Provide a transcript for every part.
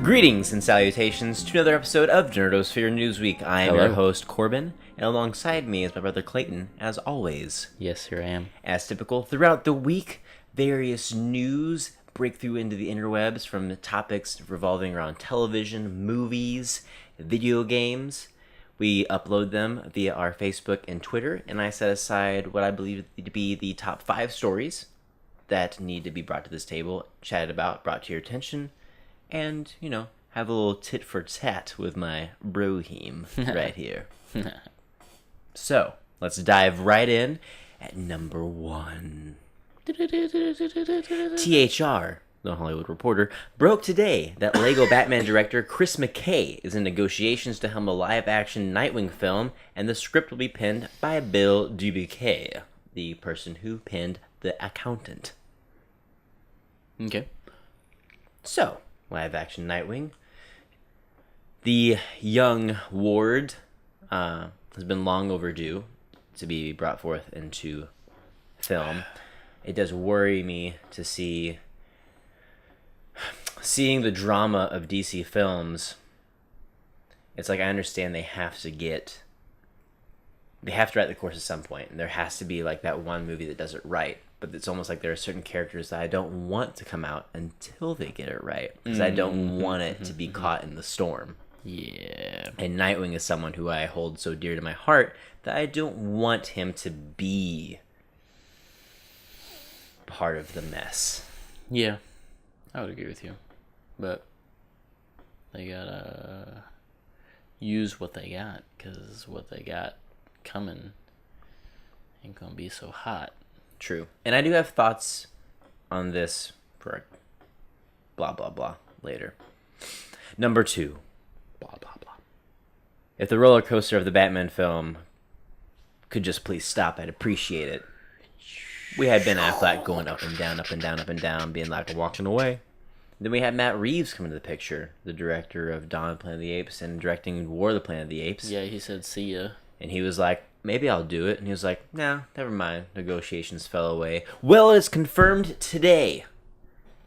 Greetings and salutations to another episode of Nerdosphere Newsweek. I am your host, Corbin, and alongside me is my brother Clayton, as always. Yes, here I am. As typical, throughout the week, various news break through into the interwebs from topics revolving around television, movies, video games. We upload them via our Facebook and Twitter, and I set aside what I believe to be the top 5 stories that need to be brought to this table, chatted about, brought to your attention, and, you know, have a little tit for tat with my broheem right here. So, let's dive right in at number 1. THR, The Hollywood Reporter, broke today that Lego Batman director Chris McKay is in negotiations to helm a live-action Nightwing film, and the script will be penned by Bill Dubuquet, the person who penned The Accountant. Okay. So, live-action Nightwing. The young Ward has been long overdue to be brought forth into film. It does worry me to seeing the drama of DC films. It's like, I understand they have to write the course at some point, and there has to be like that one movie that does it right. But it's almost like there are certain characters that I don't want to come out until they get it right, because I don't want it to be caught in the storm. Yeah. And Nightwing is someone who I hold so dear to my heart that I don't want him to be part of the mess. Yeah, I would agree with you. But they gotta use what they got, because what they got coming ain't gonna be so hot. True. And I do have thoughts on this for blah, blah, blah later. Number 2. Blah, blah, blah. If the roller coaster of the Batman film could just please stop, I'd appreciate it. We had Ben Affleck going up and down, up and down, up and down, being like walking away. Then we had Matt Reeves come into the picture, the director of Dawn of the Planet of the Apes and directing War of the Planet of the Apes. Yeah, he said, see ya. And he was like, maybe I'll do it. And he was like, nah, never mind. Negotiations fell away. Well, it's confirmed today.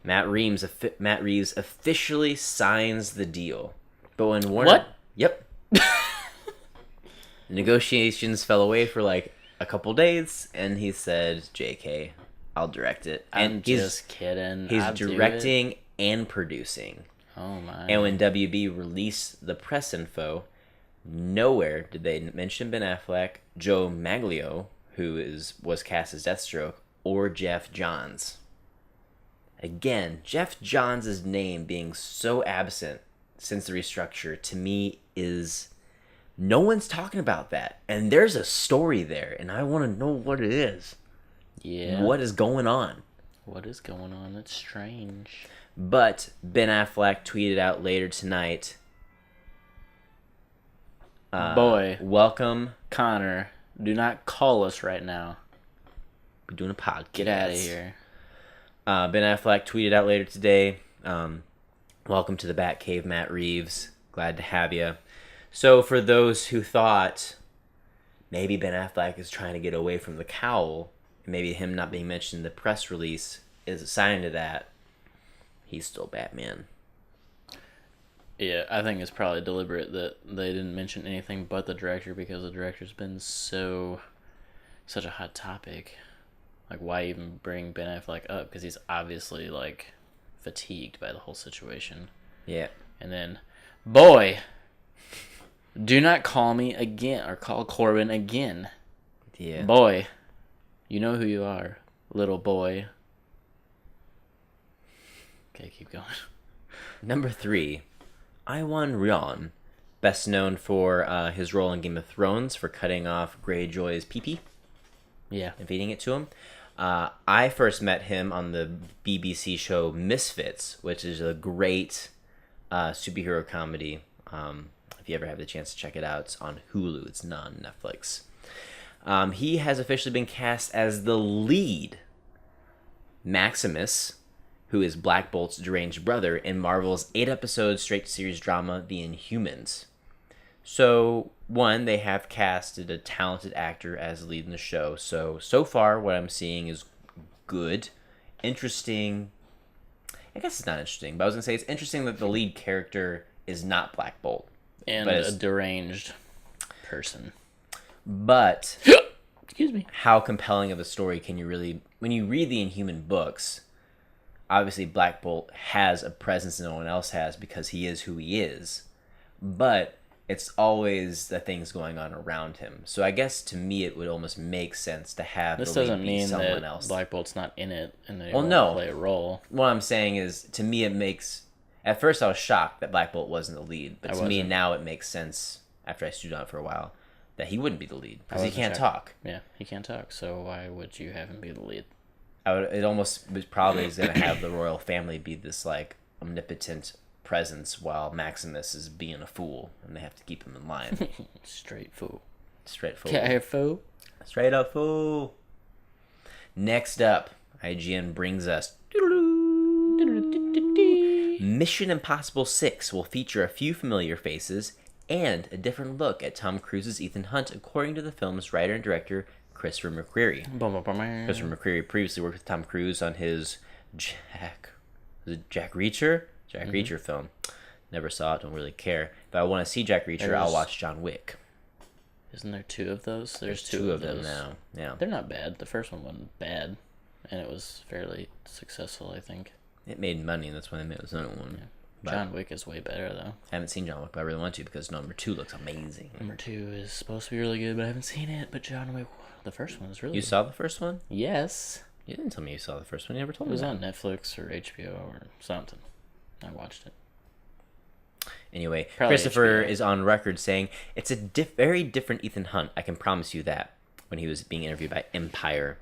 Matt Reeves officially signs the deal. But when Warner... What? Yep. Negotiations fell away for like a couple days, and he said, JK, I'll direct it. And I'm just kidding. He's directing and producing. Oh, my. And when WB released the press info, nowhere did they mention Ben Affleck, Joe Manganiello, who was cast as Deathstroke, or Jeff Johns. Again, Jeff Johns' name being so absent since the restructure, to me, is... No one's talking about that. And there's a story there, and I want to know what it is. Yeah. What is going on? What is going on? That's strange. But Ben Affleck tweeted out later tonight... Boy. Welcome. Connor, do not call us right now. We're doing a podcast. Get out of here. Ben Affleck tweeted out later today, welcome to the Batcave, Matt Reeves. Glad to have you. So for those who thought maybe Ben Affleck is trying to get away from the cowl, and maybe him not being mentioned in the press release is a sign to that, he's still Batman. Yeah, I think it's probably deliberate that they didn't mention anything but the director, because the director's been such a hot topic. Like, why even bring Ben Affleck up? Because he's obviously, like, fatigued by the whole situation. Yeah. And then, boy, do not call me again, or call Corbin again. Yeah. Boy, you know who you are, little boy. Okay, keep going. Number 3. Iwan Rheon, best known for his role in Game of Thrones for cutting off Greyjoy's pee-pee. Yeah. And feeding it to him. I first met him on the BBC show Misfits, which is a great superhero comedy. If you ever have the chance to check it out, it's on Hulu. It's not on Netflix. He has officially been cast as the lead Maximus, who is Black Bolt's deranged brother, in Marvel's 8-episode straight-to-series drama The Inhumans. So, one, they have casted a talented actor as lead in the show. So far, what I'm seeing is good, interesting. I guess it's not interesting, but I was gonna say it's interesting that the lead character is not Black Bolt, And but a deranged person. But Excuse me. how compelling of a story can you really, when you read the Inhuman books? Obviously, Black Bolt has a presence no one else has because he is who he is, but it's always the things going on around him. So I guess to me, it would almost make sense to have This the lead doesn't be mean someone that else. Black Bolt's not in it and they Well, won't no. play a role. What I'm saying is, to me, it makes. At first, I was shocked that Black Bolt wasn't the lead, but to me now it makes sense after I stewed on it for a while that he wouldn't be the lead because he can't talk. Yeah, he can't talk. So why would you have him be the lead? It almost probably is going to have the royal family be this like omnipotent presence while Maximus is being a fool and they have to keep him in line. Straight fool. Straight fool. Careful. Straight up fool. Next up, IGN brings us Mission Impossible 6 will feature a few familiar faces and a different look at Tom Cruise's Ethan Hunt, according to the film's writer and director Christopher McQuarrie. Christopher McQuarrie previously worked with Tom Cruise on his Jack Reacher? Reacher film. Never saw it, don't really care. If I want to see Jack Reacher, I'll watch John Wick. Isn't there two of those? There's two of them now. Yeah. They're not bad. The first one wasn't bad, and it was fairly successful, I think. It made money, and that's why they made the second one. Yeah. John Wick is way better, though. I haven't seen John Wick, but I really want to because number 2 looks amazing. Number 2 is supposed to be really good, but I haven't seen it. But John Wick, the first one is really You good. saw the first one? Yes. You didn't tell me you saw the first one. You never told It me was that. on Netflix or HBO or something. I watched it. Anyway, Probably Christopher HBO. is on record saying it's a very different Ethan Hunt. I can promise you that. When he was being interviewed by Empire,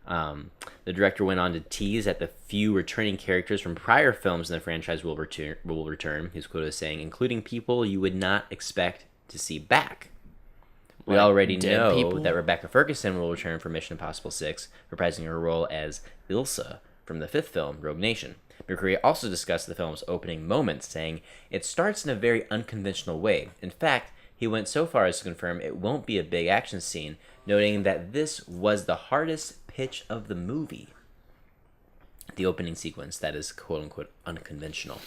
the director went on to tease that the few returning characters from prior films in the franchise will return. He was quoted as saying, including people you would not expect to see back. We already know that Rebecca Ferguson will return for Mission Impossible 6, reprising her role as Ilsa from the 5th film, Rogue Nation. McCreary also discussed the film's opening moments, saying, it starts in a very unconventional way. In fact, he went so far as to confirm it won't be a big action scene, noting that this was the hardest pitch of the movie. The opening sequence, that is quote-unquote unconventional.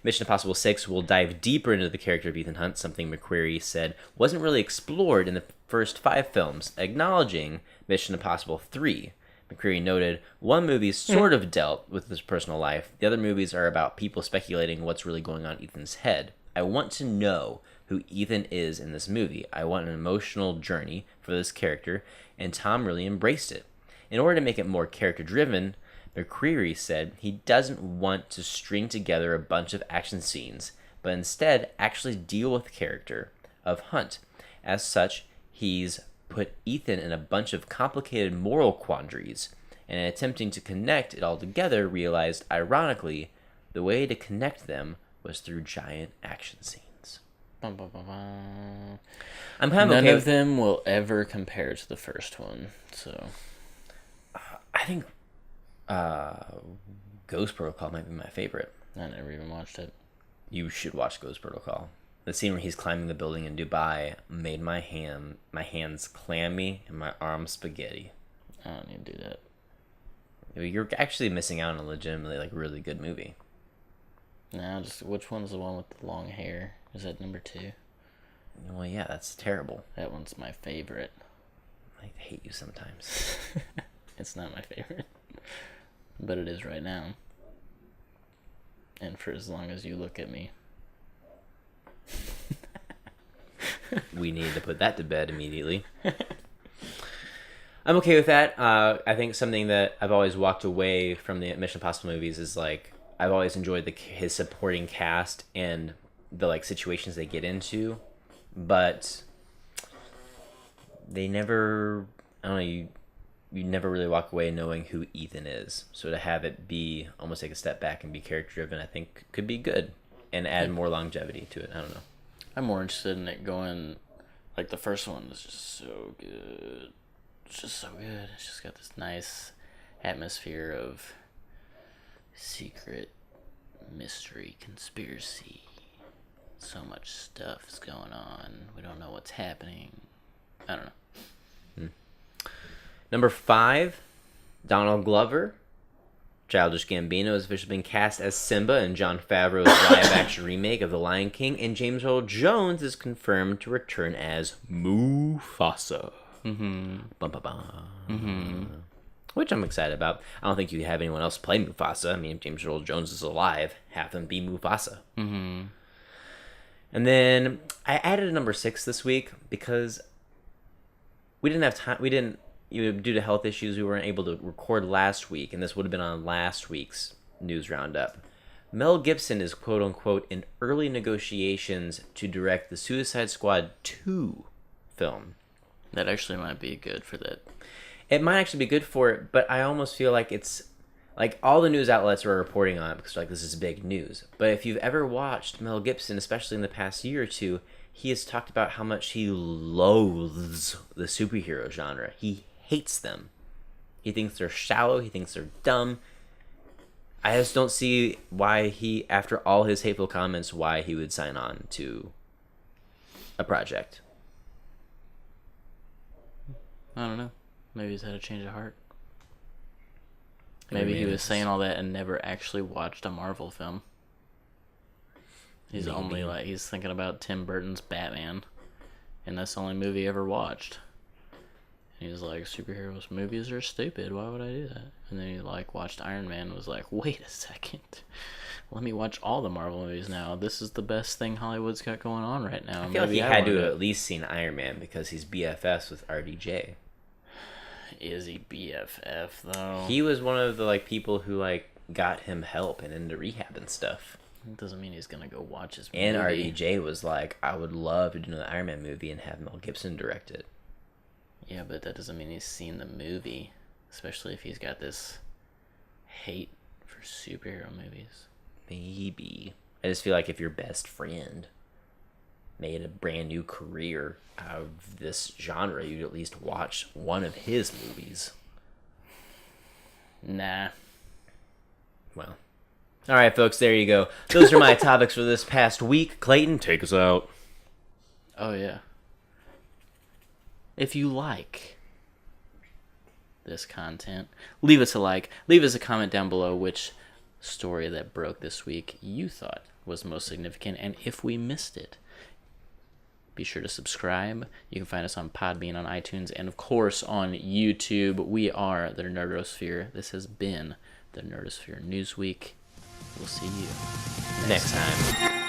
Mission Impossible 6 will dive deeper into the character of Ethan Hunt, something McQuarrie said wasn't really explored in the first 5 films, acknowledging Mission Impossible 3. McCreary noted, one movie sort of dealt with his personal life. The other movies are about people speculating what's really going on in Ethan's head. I want to know who Ethan is in this movie. I want an emotional journey for this character, and Tom really embraced it. In order to make it more character-driven, McCreary said he doesn't want to string together a bunch of action scenes, but instead actually deal with the character of Hunt. As such, he's put Ethan in a bunch of complicated moral quandaries, and in attempting to connect it all together, realized, ironically, the way to connect them was through giant action scenes. I'm kind of None okay of them will ever compare to the first one, so... I think Ghost Protocol might be my favorite. I never even watched it. You should watch Ghost Protocol. The scene where he's climbing the building in Dubai made my hands clammy and my arms spaghetti. I don't need to do that. You're actually missing out on a legitimately really good movie. Now, just which one's the one with the long hair? Is that number 2? Well, yeah, that's terrible. That one's my favorite. I hate you sometimes. It's not my favorite, but it is right now. And for as long as you look at me. We need to put that to bed immediately. I'm okay with that. I think something that I've always walked away from the Mission Impossible movies is I've always enjoyed his supporting cast and the situations they get into, but they never. I don't know. You never really walk away knowing who Ethan is. So to have it be almost take a step back and be character driven, I think could be good and add more longevity to it. I don't know. I'm more interested in it going, the first one is just so good. It's just so good. It's just got this nice atmosphere of secret mystery conspiracy. So much stuff is going on. We don't know what's happening. I don't know. Number 5, Donald Glover. Childish Gambino has officially been cast as Simba in Jon Favreau's live-action remake of The Lion King, and James Earl Jones is confirmed to return as Mufasa. Which I'm excited about. I don't think you have anyone else play Mufasa. I mean, if James Earl Jones is alive, have him be Mufasa. And then I added a number 6 this week because we didn't have time. Due to health issues, we weren't able to record last week, and this would have been on last week's news roundup. Mel Gibson is quote-unquote in early negotiations to direct the Suicide Squad 2 film. That actually might be good for that. It might actually be good for it, but I almost feel like it's like all the news outlets are reporting on it because like this is big news. But if you've ever watched Mel Gibson, especially in the past year or two, he has talked about how much he loathes the superhero genre. He hates them. He thinks they're shallow. He thinks they're dumb. I just don't see why he, after all his hateful comments, why he would sign on to a project. I don't know. Maybe he's had a change of heart. Maybe he was saying all that and never actually watched a Marvel film. He's he's thinking about Tim Burton's Batman, and that's the only movie he ever watched. And he's like, superheroes movies are stupid. Why would I do that? And then he watched Iron Man and was like, wait a second. Let me watch all the Marvel movies now. This is the best thing Hollywood's got going on right now. I feel like he had to have at least seen Iron Man because he's BFFs with RDJ. Is he BFF though? He was one of the people who got him help and into rehab and stuff. It doesn't mean he's gonna go watch his movie. And RDJ was like, I would love to do the Iron Man movie and have Mel Gibson direct it. Yeah, but that doesn't mean he's seen the movie, especially if he's got this hate for superhero movies. Maybe. I just feel like if your best friend made a brand new career out of this genre, you'd at least watch one of his movies. Nah. Well. Alright, folks, there you go. Those are my topics for this past week. Clayton, take us out. Oh, yeah. If you like this content, leave us a like. Leave us a comment down below which story that broke this week you thought was most significant, and if we missed it. Be sure to subscribe. You can find us on Podbean, on iTunes, and of course on YouTube. We are the Nerdosphere. This has been the Nerdosphere Newsweek. We'll see you next time.